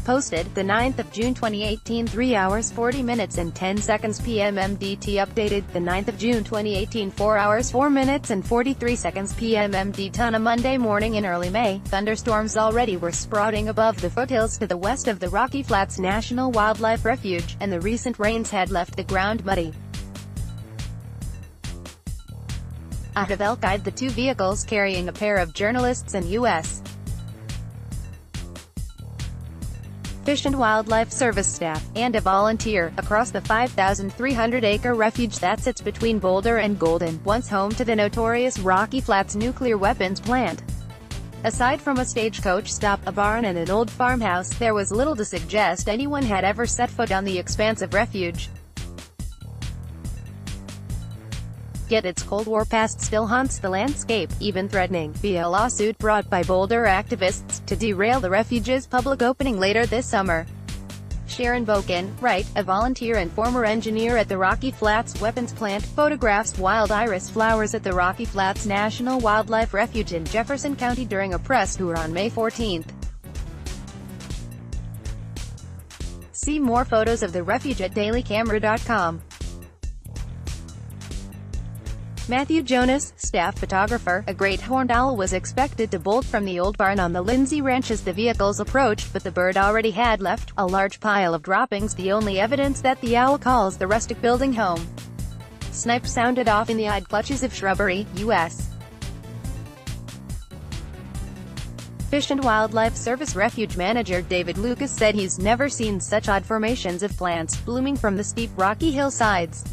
posted, the 9th of June 2018, 3 hours 40 minutes and 10 seconds. PM MDT updated, the 9th of June 2018, 4 hours 4 minutes and 43 seconds. PM MDTOn. A Monday morning in early May, thunderstorms already were sprouting above the foothills to the west of the Rocky Flats National Wildlife Refuge, and the recent rains had left the ground muddy. Out of Elk-eyed the two vehicles carrying a pair of journalists and U.S. Fish and Wildlife Service staff, and a volunteer, across the 5,300-acre refuge that sits between Boulder and Golden, once home to the notorious Rocky Flats nuclear weapons plant. Aside from a stagecoach stop, a barn and an old farmhouse, there was little to suggest anyone had ever set foot on the expansive refuge. Yet its Cold War past still haunts the landscape, even threatening, via a lawsuit brought by Boulder activists, to derail the refuge's public opening later this summer. Sharon Boken, Wright, a volunteer and former engineer at the Rocky Flats weapons plant, photographs wild iris flowers at the Rocky Flats National Wildlife Refuge in Jefferson County during a press tour on May 14. See more photos of the refuge at dailycamera.com. Matthew Jonas, staff photographer, a great horned owl was expected to bolt from the old barn on the Lindsay Ranch as the vehicles approached, but the bird already had left a large pile of droppings, the only evidence that the owl calls the rustic building home. Snipe sounded off in the eyed clutches of shrubbery, U.S. Fish and Wildlife Service Refuge Manager David Lucas said he's never seen such odd formations of plants blooming from the steep rocky hillsides.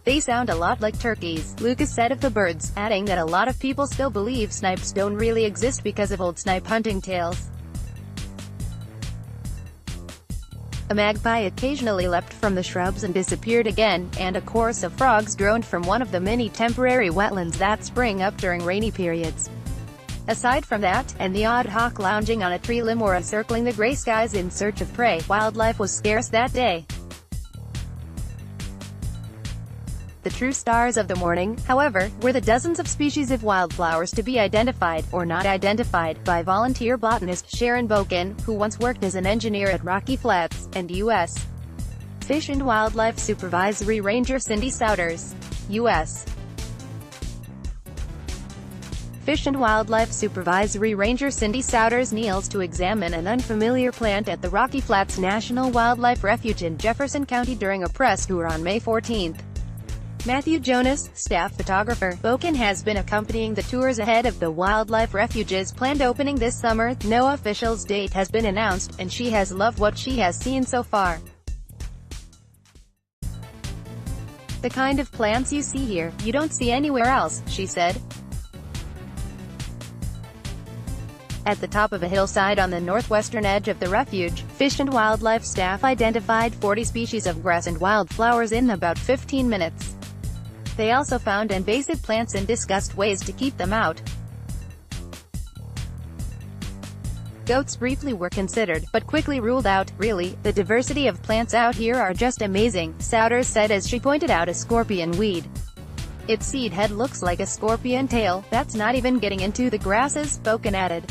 They sound a lot like turkeys, Lucas said of the birds, adding that a lot of people still believe snipes don't really exist because of old snipe hunting tales. A magpie occasionally leapt from the shrubs and disappeared again, and a chorus of frogs droned from one of the many temporary wetlands that spring up during rainy periods. Aside from that, and the odd hawk lounging on a tree limb or circling the gray skies in search of prey, wildlife was scarce that day. The true stars of the morning, however, were the dozens of species of wildflowers to be identified, or not identified, by volunteer botanist Sharon Boken, who once worked as an engineer at Rocky Flats, and U.S. Fish and Wildlife Supervisory Ranger Cindy Souders. U.S. Fish and Wildlife Supervisory Ranger Cindy Souders kneels to examine an unfamiliar plant at the Rocky Flats National Wildlife Refuge in Jefferson County during a press tour on May 14. Matthew Jonas, staff photographer, Boken has been accompanying the tours ahead of the wildlife refuge's planned opening this summer. No official date has been announced, and she has loved what she has seen so far. The kind of plants you see here, you don't see anywhere else, she said. At the top of a hillside on the northwestern edge of the refuge, Fish and Wildlife staff identified 40 species of grass and wildflowers in about 15 minutes. They also found invasive plants and discussed ways to keep them out. Goats briefly were considered, but quickly ruled out. Really, the diversity of plants out here are just amazing, Souders said as she pointed out a scorpion weed. Its seed head looks like a scorpion tail, that's not even getting into the grasses, Boken added.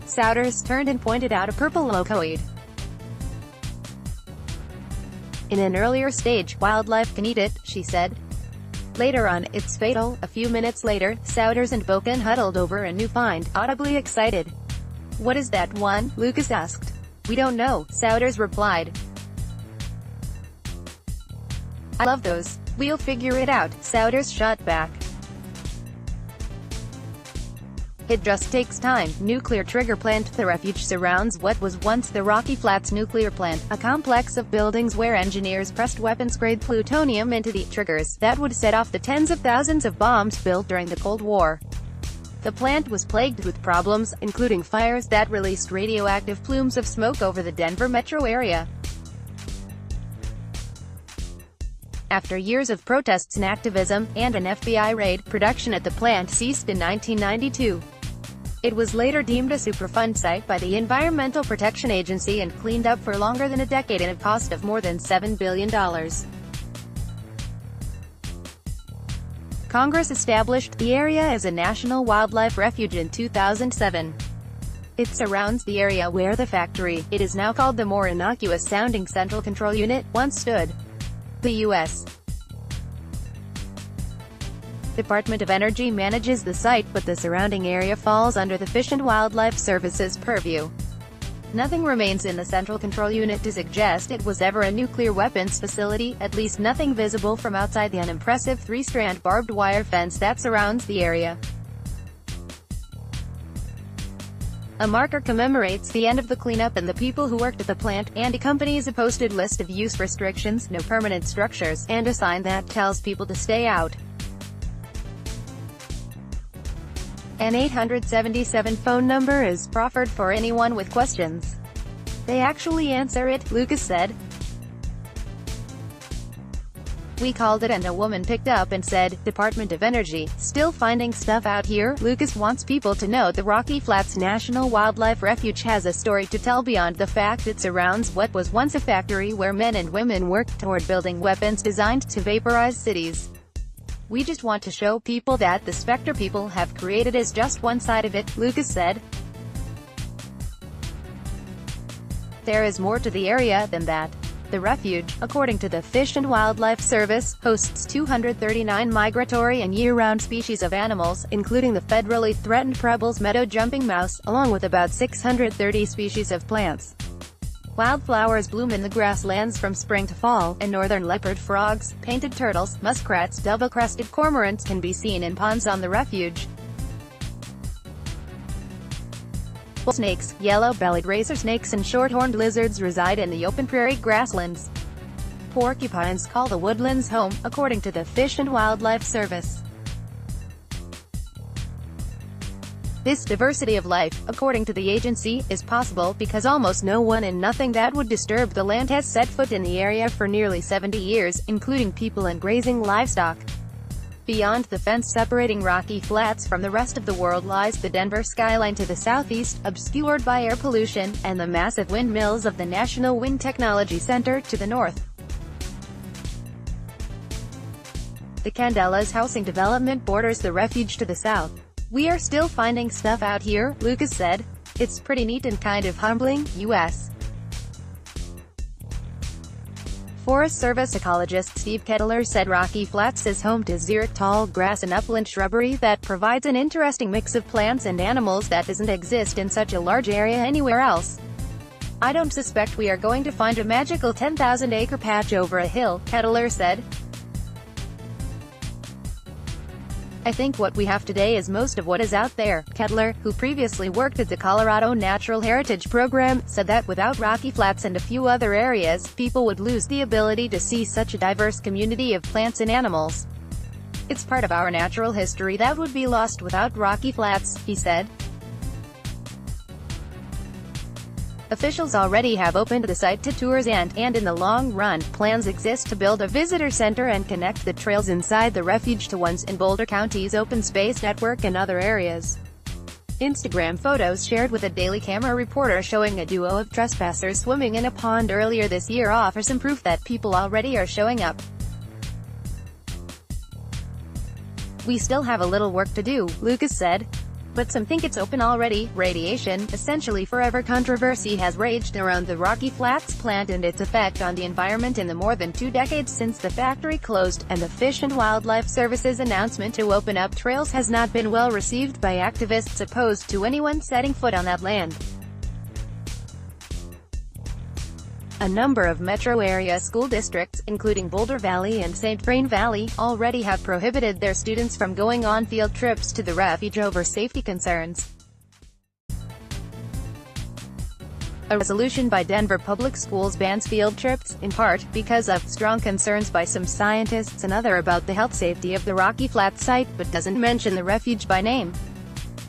Souders turned and pointed out a purple locoid. In an earlier stage, wildlife can eat it, she said. Later on, it's fatal. A few minutes later, Souders and Boken huddled over a new find, audibly excited. What is that one? Lucas asked. We don't know, Souders replied. I love those. We'll figure it out, Souders shot back. It just takes time. Nuclear trigger plant. The refuge surrounds what was once the Rocky Flats nuclear plant, a complex of buildings where engineers pressed weapons-grade plutonium into the triggers that would set off the tens of thousands of bombs built during the Cold War. The plant was plagued with problems, including fires that released radioactive plumes of smoke over the Denver metro area. After years of protests and activism, and an FBI raid, production at the plant ceased in 1992. It was later deemed a Superfund site by the Environmental Protection Agency and cleaned up for longer than a decade at a cost of more than $7 billion. Congress established the area as a national wildlife refuge in 2007. It surrounds the area where the factory, it is now called the more innocuous-sounding Central Control Unit, once stood. The U.S. Department of Energy manages the site, but the surrounding area falls under the Fish and Wildlife Service's purview. Nothing remains in the Central Control Unit to suggest it was ever a nuclear weapons facility, at least nothing visible from outside the unimpressive three-strand barbed wire fence that surrounds the area. A marker commemorates the end of the cleanup and the people who worked at the plant, and accompanies a posted list of use restrictions, no permanent structures, and a sign that tells people to stay out. An 877 phone number is proffered for anyone with questions. They actually answer it, Lucas said. We called it and a woman picked up and said, Department of Energy, still finding stuff out here? Lucas wants people to know the Rocky Flats National Wildlife Refuge has a story to tell beyond the fact it surrounds what was once a factory where men and women worked toward building weapons designed to vaporize cities. We just want to show people that the specter people have created is just one side of it, Lucas said. There is more to the area than that. The refuge, according to the Fish and Wildlife Service, hosts 239 migratory and year-round species of animals, including the federally threatened Preble's meadow jumping mouse, along with about 630 species of plants. Wildflowers bloom in the grasslands from spring to fall, and northern leopard frogs, painted turtles, muskrats, double-crested cormorants can be seen in ponds on the refuge. Bull snakes, yellow-bellied razor snakes and short-horned lizards reside in the open prairie grasslands. Porcupines call the woodlands home, according to the Fish and Wildlife Service. This diversity of life, according to the agency, is possible because almost no one and nothing that would disturb the land has set foot in the area for nearly 70 years, including people and grazing livestock. Beyond the fence separating Rocky Flats from the rest of the world lies the Denver skyline to the southeast, obscured by air pollution, and the massive windmills of the National Wind Technology Center to the north. The Candelas housing development borders the refuge to the south. We are still finding stuff out here, Lucas said. It's pretty neat and kind of humbling, U.S. Forest Service ecologist Steve Kettler said Rocky Flats is home to xeric tall grass and upland shrubbery that provides an interesting mix of plants and animals that doesn't exist in such a large area anywhere else. I don't suspect we are going to find a magical 10,000-acre patch over a hill, Kettler said. I think what we have today is most of what is out there. Kettler, who previously worked at the Colorado Natural Heritage Program, said that without Rocky Flats and a few other areas, people would lose the ability to see such a diverse community of plants and animals. It's part of our natural history that would be lost without Rocky Flats, he said. Officials already have opened the site to tours and in the long run, plans exist to build a visitor center and connect the trails inside the refuge to ones in Boulder County's open space network and other areas. Instagram photos shared with a Daily Camera reporter showing a duo of trespassers swimming in a pond earlier this year offer some proof that people already are showing up. We still have a little work to do, Lucas said. But some think it's open already. Radiation, essentially forever controversy has raged around the Rocky Flats plant and its effect on the environment in the more than 2 decades since the factory closed, and the Fish and Wildlife Service's announcement to open up trails has not been well received by activists opposed to anyone setting foot on that land. A number of metro area school districts, including Boulder Valley and St. Vrain Valley, already have prohibited their students from going on field trips to the refuge over safety concerns. A resolution by Denver Public Schools bans field trips, in part, because of strong concerns by some scientists and others about the health safety of the Rocky Flats site, but doesn't mention the refuge by name.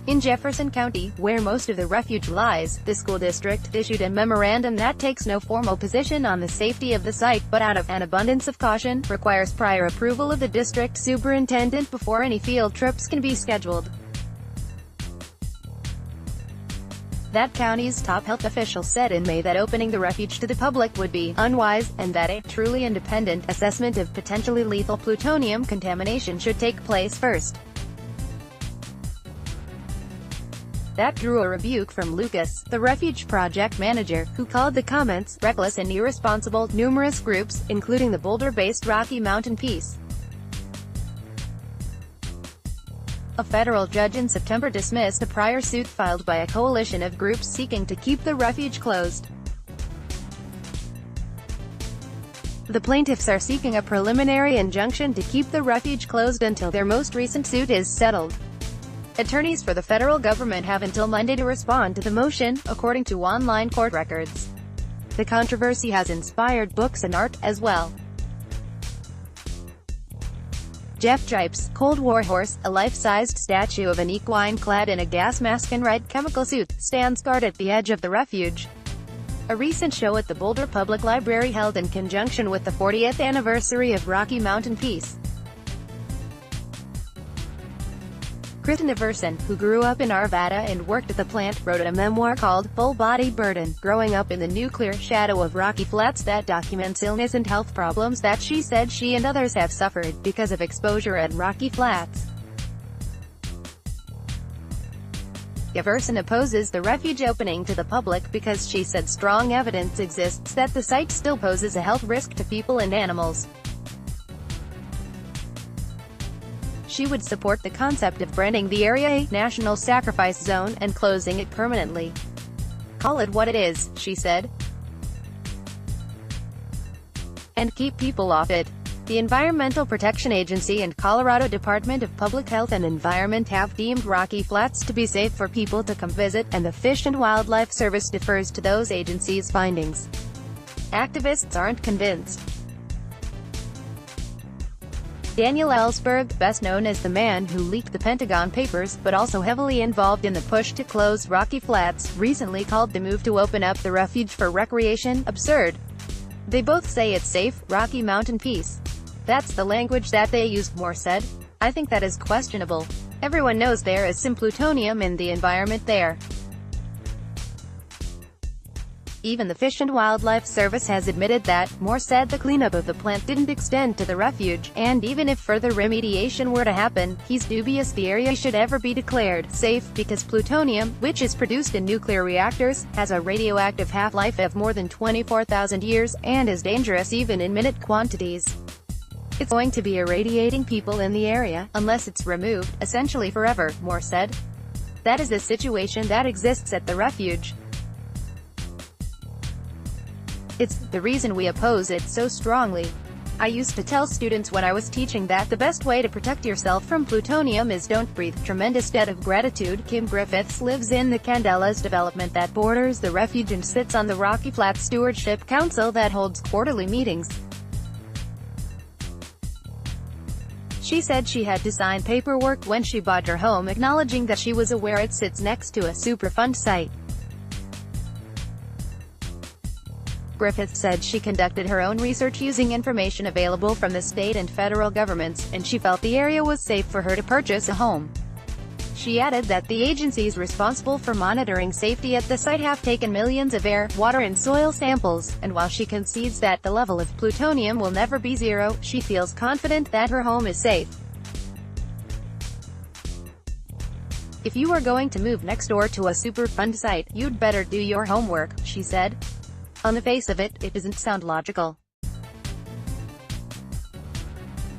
In Jefferson County, where most of the refuge lies, the school district issued a memorandum that takes no formal position on the safety of the site, but out of an abundance of caution, requires prior approval of the district superintendent before any field trips can be scheduled. That county's top health official said in May that opening the refuge to the public would be unwise, and that a truly independent assessment of potentially lethal plutonium contamination should take place first. That drew a rebuke from Lucas, the Refuge project manager, who called the comments reckless and irresponsible. Numerous groups, including the Boulder-based Rocky Mountain Peace, a federal judge in September dismissed a prior suit filed by a coalition of groups seeking to keep the refuge closed. The plaintiffs are seeking a preliminary injunction to keep the refuge closed until their most recent suit is settled. Attorneys for the federal government have until Monday to respond to the motion, according to online court records. The controversy has inspired books and art, as well. Jeff Jipes, Cold War horse, a life-sized statue of an equine clad in a gas mask and red chemical suit, stands guard at the edge of the refuge. A recent show at the Boulder Public Library held in conjunction with the 40th anniversary of Rocky Mountain Peace. Kristen Everson, who grew up in Arvada and worked at the plant, wrote a memoir called Full Body Burden, Growing Up in the Nuclear Shadow of Rocky Flats, that documents illness and health problems that she said she and others have suffered because of exposure at Rocky Flats. Everson opposes the refuge opening to the public because she said strong evidence exists that the site still poses a health risk to people and animals. She would support the concept of branding the area a national sacrifice zone and closing it permanently. Call it what it is, she said, and keep people off it. The Environmental Protection Agency and Colorado Department of Public Health and Environment have deemed Rocky Flats to be safe for people to come visit, and the Fish and Wildlife Service defers to those agencies' findings. Activists aren't convinced. Daniel Ellsberg, best known as the man who leaked the Pentagon Papers, but also heavily involved in the push to close Rocky Flats, recently called the move to open up the refuge for recreation absurd. They both say it's safe. Rocky Mountain Peace. That's the language that they used, Moore said. I think that is questionable. Everyone knows there is some plutonium in the environment there. Even the Fish and Wildlife Service has admitted that. Moore said the cleanup of the plant didn't extend to the refuge, and even if further remediation were to happen, he's dubious the area should ever be declared safe, because plutonium, which is produced in nuclear reactors, has a radioactive half-life of more than 24,000 years, and is dangerous even in minute quantities. It's going to be irradiating people in the area, unless it's removed, essentially forever, Moore said. That is the situation that exists at the refuge. It's the reason we oppose it so strongly. I used to tell students when I was teaching that the best way to protect yourself from plutonium is don't breathe. Tremendous debt of gratitude. Kim Griffiths lives in the Candelas development that borders the refuge and sits on the Rocky Flats Stewardship Council that holds quarterly meetings. She said she had to sign paperwork when she bought her home acknowledging that she was aware it sits next to a Superfund site. Griffith said she conducted her own research using information available from the state and federal governments, and she felt the area was safe for her to purchase a home. She added that the agencies responsible for monitoring safety at the site have taken millions of air, water and soil samples, and while she concedes that the level of plutonium will never be zero, she feels confident that her home is safe. If you are going to move next door to a Superfund site, you'd better do your homework, she said. On the face of it, it doesn't sound logical.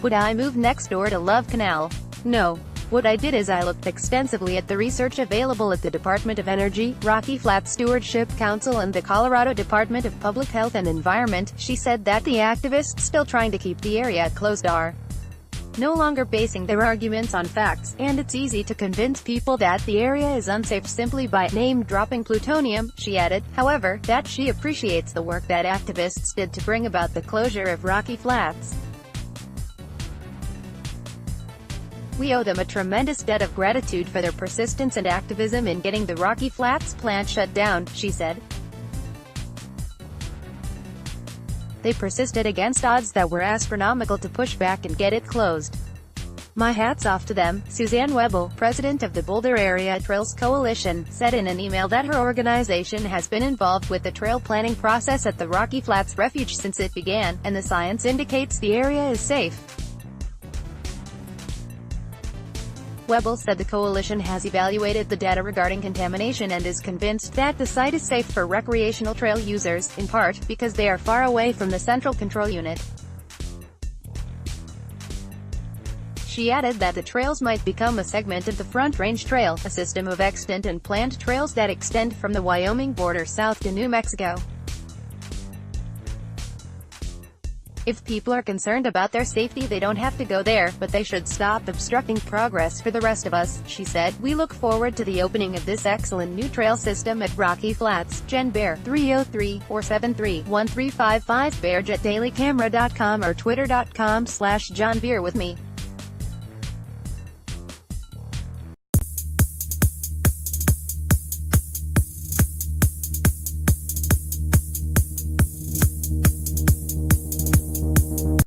Would I move next door to Love Canal? No. What I did is I looked extensively at the research available at the Department of Energy, Rocky Flats Stewardship Council and the Colorado Department of Public Health and Environment. She said that the activists still trying to keep the area closed are no longer basing their arguments on facts, and it's easy to convince people that the area is unsafe simply by name-dropping plutonium. She added, however, that she appreciates the work that activists did to bring about the closure of Rocky Flats. We owe them a tremendous debt of gratitude for their persistence and activism in getting the Rocky Flats plant shut down, she said. They persisted against odds that were astronomical to push back and get it closed. My hat's off to them, Suzanne Webel, president of the Boulder Area Trails Coalition, said in an email that her organization has been involved with the trail planning process at the Rocky Flats Refuge since it began, and the science indicates the area is safe. Webble said the coalition has evaluated the data regarding contamination and is convinced that the site is safe for recreational trail users, in part, because they are far away from the central control unit. She added that the trails might become a segment of the Front Range Trail, a system of extant and planned trails that extend from the Wyoming border south to New Mexico. If people are concerned about their safety, they don't have to go there, but they should stop obstructing progress for the rest of us, she said. We look forward to the opening of this excellent new trail system at Rocky Flats. Jen Bear, 303-473-1355, bearjetdailycamera.com or twitter.com/JohnBear with me.